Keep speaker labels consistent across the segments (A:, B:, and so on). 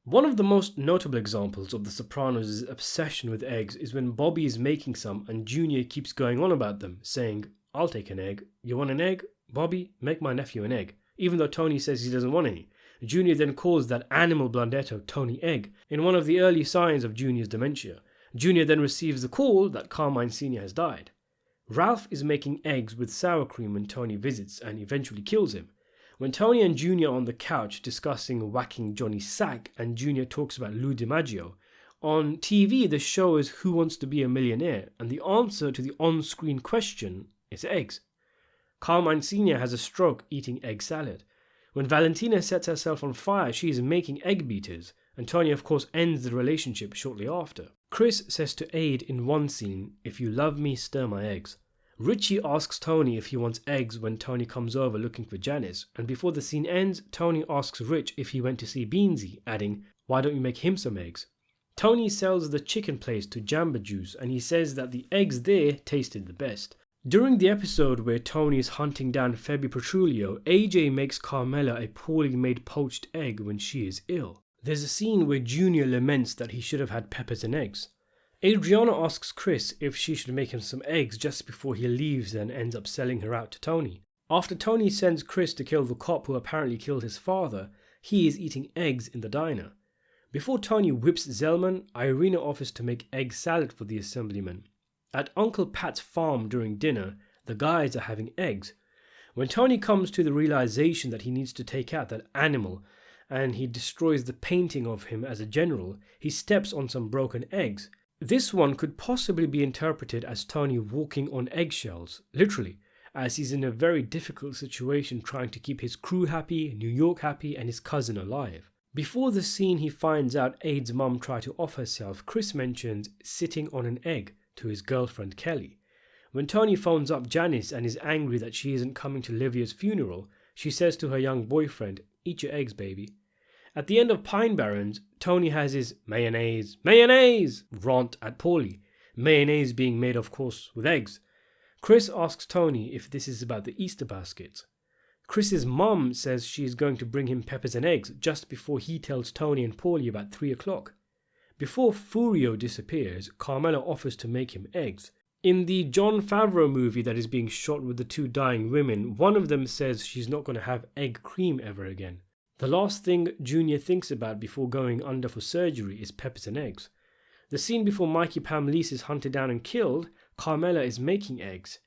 A: One of the most notable examples of the Sopranos' obsession with eggs is when Bobby is making some and Junior keeps going on about them, saying, "I'll take an egg. You want an egg? Bobby, make my nephew an egg." Even though Tony says he doesn't want any. Junior then calls that animal blundetto Tony Egg, in one of the early signs of Junior's dementia. Junior then receives the call that Carmine Sr. has died. Ralph is making eggs with sour cream when Tony visits and eventually kills him. When Tony and Junior are on the couch discussing whacking Johnny's sack and Junior talks about Lou DiMaggio, on TV the show is Who Wants to Be a Millionaire, and the answer to the on-screen question is eggs. Carmine Sr. has a stroke eating egg salad. When Valentina sets herself on fire, she is making egg beaters, and Tony of course ends the relationship shortly after. Chris says to Aide in one scene, "If you love me, stir my eggs." Richie asks Tony if he wants eggs when Tony comes over looking for Janice, and before the scene ends, Tony asks Rich if he went to see Beansy, adding, "Why don't you make him some eggs?" Tony sells the chicken place to Jamba Juice, and he says that the eggs there tasted the best. During the episode where Tony is hunting down Phoebe Petrulio, AJ makes Carmela a poorly made poached egg when she is ill. There's a scene where Junior laments that he should have had peppers and eggs. Adriana asks Chris if she should make him some eggs just before he leaves and ends up selling her out to Tony. After Tony sends Chris to kill the cop who apparently killed his father, he is eating eggs in the diner. Before Tony whips Zellman, Irina offers to make egg salad for the assemblyman. At Uncle Pat's farm during dinner, the guys are having eggs. When Tony comes to the realization that he needs to take out that animal and he destroys the painting of him as a general, he steps on some broken eggs. This one could possibly be interpreted as Tony walking on eggshells, literally, as he's in a very difficult situation trying to keep his crew happy, New York happy, and his cousin alive. Before the scene he finds out Aide's mum tried to off herself, Chris mentions sitting on an egg to his girlfriend Kelly. When Tony phones up Janice and is angry that she isn't coming to Livia's funeral, she says to her young boyfriend, "Eat your eggs, baby." At the end of Pine Barrens, Tony has his mayonnaise rant at Paulie, mayonnaise being made of course with eggs. Chris asks Tony if this is about the Easter baskets. Chris's mum says she is going to bring him peppers and eggs just before he tells Tony and Paulie about 3 o'clock. Before Furio disappears, Carmela offers to make him eggs. In the Jon Favreau movie that is being shot with the 2 dying women, one of them says she's not going to have egg cream ever again. The last thing Junior thinks about before going under for surgery is peppers and eggs. The scene before Mikey Pam Lise is hunted down and killed, Carmela is making eggs.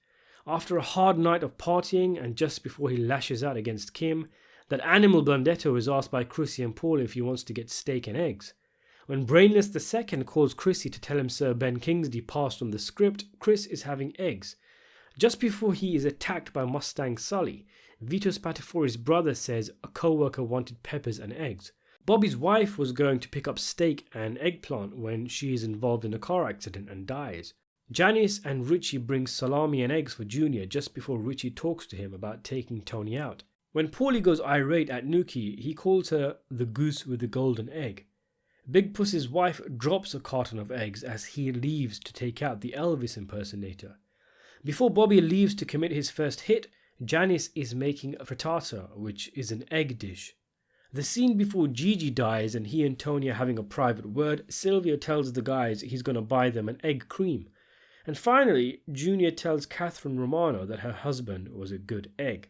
A: After a hard night of partying and just before he lashes out against Kim, that animal blundetto is asked by Chrissy and Paul if he wants to get steak and eggs. When Brainless II calls Chrissy to tell him Sir Ben Kingsley passed on the script, Chris is having eggs. Just before he is attacked by Mustang Sully, Vito Spatafori's brother says a co-worker wanted peppers and eggs. Bobby's wife was going to pick up steak and eggplant when she is involved in a car accident and dies. Janice and Richie bring salami and eggs for Junior just before Richie talks to him about taking Tony out. When Paulie goes irate at Nuki, he calls her the goose with the golden egg. Big Puss's wife drops a carton of eggs as he leaves to take out the Elvis impersonator. Before Bobby leaves to commit his first hit, Janice is making a frittata, which is an egg dish. The scene before Gigi dies and he and Tony are having a private word, Silvio tells the guys he's going to buy them an egg cream. And finally, Junior tells Catherine Romano that her husband was a good egg.